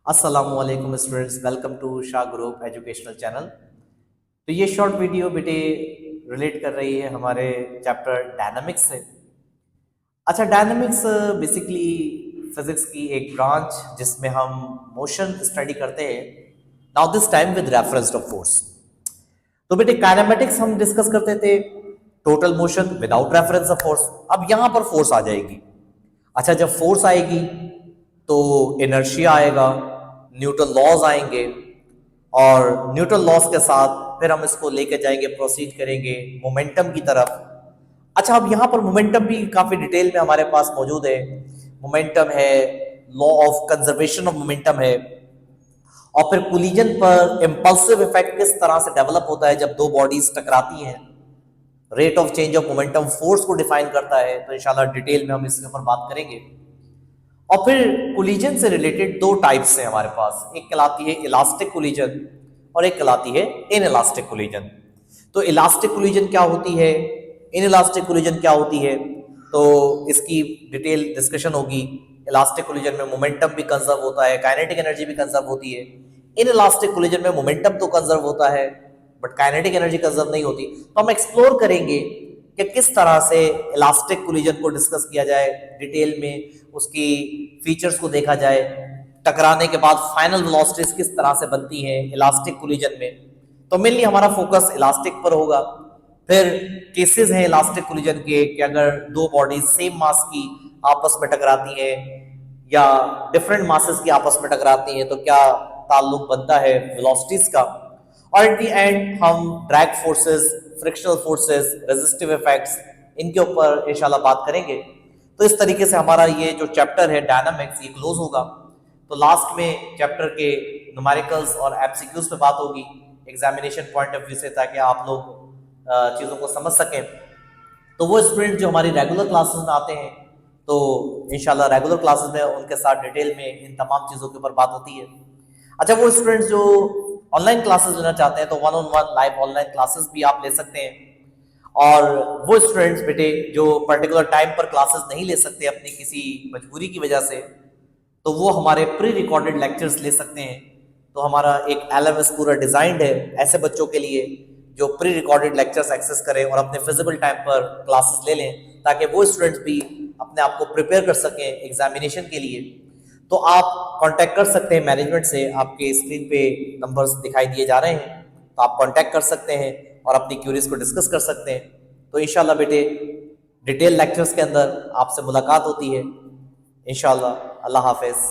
अस्सलामुअलैकुम students, welcome to Shah group educational channel. तो ये शॉर्ट वीडियो बेटे रिलेट कर रही है हमारे चैप्टर डायनामिक्स से। अच्छा, डायनामिक्स बेसिकली फिजिक्स की एक ब्रांच जिसमें हम मोशन स्टडी करते हैं। Now this time with reference to force. तो बेटे काइनेमेटिक्स हम डिस्कस करते थे, total motion without reference of force. अब यहां पर फोर्स आ जाएगी। अच्छा, जब फोर्स आएगी तो इनर्शिया आएगा, न्यूटन लॉज आएंगे, और न्यूटन लॉज के साथ फिर हम इसको लेके जाएंगे, प्रोसीड करेंगे मोमेंटम की तरफ। अच्छा, अब यहां पर मोमेंटम भी काफी डिटेल में हमारे पास मौजूद है। मोमेंटम है, law of conservation of momentum है, और फिर कोलिजन पर इंपल्सिव इफेक्ट किस तरह से डेवलप होता है जब दो बॉडीज टकराती हैं। Rate of change of momentum force को डिफाइन करता है। तो इंशाल्लाह डिटेल में हम इसके ऊपर बात करेंगे। और फिर कोलिजन से रिलेटेड दो टाइप्स हैं हमारे पास, एक कहलाती है इलास्टिक कोलिजन और एक कहलाती है इनइलास्टिक कोलिजन। तो इलास्टिक कोलिजन क्या होती है, इनइलास्टिक कोलिजन क्या होती है, तो इसकी डिटेल डिस्कशन होगी। इलास्टिक कोलिजन में मोमेंटम भी कंजर्व होता है, काइनेटिक एनर्जी भी कंजर्व होती है। इनइलास्टिक कोलिजन में मोमेंटम तो कंजर्व होता है बट काइनेटिक एनर्जी कंजर्व नहीं होती। तो हम एक्सप्लोर करेंगे कि किस तरह से इलास्टिक कोलिजन को डिस्कस किया जाए डिटेल में, उसकी फीचर्स को देखा जाए, टकराने के बाद फाइनल वेलोसिटीज किस तरह से बनती हैं इलास्टिक कोलिजन में। तो मेनली हमारा फोकस इलास्टिक पर होगा। फिर केसेस हैं इलास्टिक कोलिजन के कि अगर दो बॉडीज सेम मास की आपस में टकराती हैं या डिफरेंट मासेस की आपस में टकराती हैं तो क्या ताल्लुक बनता है वेलोसिटीज का। और एट द एंड हम drag forces, frictional forces, resistive effects, इनके ऊपर इंशाल्लाह बात करेंगे। तो इस तरीके से हमारा ये जो चैप्टर है डायनामिक्स ये क्लोज होगा। तो लास्ट में चैप्टर के न्यूमेरिकल्स और एमसीक्यूज पे बात होगी एग्जामिनेशन पॉइंट ऑफ व्यू से, ताकि आप लोग चीज़ों को समझ सकें। तो वो स्टूडेंट जो हमारी रेगुलर क्लासेस में आते हैं तो इंशाल्लाह रेगुलर क्लासेस में उनके साथ डिटेल में इन तमाम चीज़ों के ऊपर बात होती है। अच्छा, वो स्टूडेंट्स जो ऑनलाइन क्लासेस लेना चाहते हैं तो 1-on-1 लाइव ऑनलाइन क्लासेस भी आप ले सकते हैं। और वो स्टूडेंट्स बेटे जो पर्टिकुलर टाइम पर क्लासेस नहीं ले सकते अपनी किसी मजबूरी की वजह से, तो वो हमारे प्री रिकॉर्डेड लेक्चर्स ले सकते हैं। तो हमारा एक LMS पूरा डिजाइंड है ऐसे बच्चों के लिए जो प्री रिकॉर्डेड लेक्चर्स एक्सेस करें और अपने फिजिबल टाइम पर क्लासेस ले लें, ताकि वो स्टूडेंट्स भी अपने आप को प्रिपेयर कर सकें एग्जामिनेशन के लिए। तो आप कांटेक्ट कर सकते हैं मैनेजमेंट से, आपके स्क्रीन पे नंबर्स दिखाई दिए जा रहे हैं, तो आप कांटेक्ट कर सकते हैं और अपनी क्यूरीज को डिस्कस कर सकते हैं। तो इंशाल्लाह बेटे डिटेल लेक्चर्स के अंदर आपसे मुलाकात होती है इंशाल्लाह। अल्लाह हाफिज़।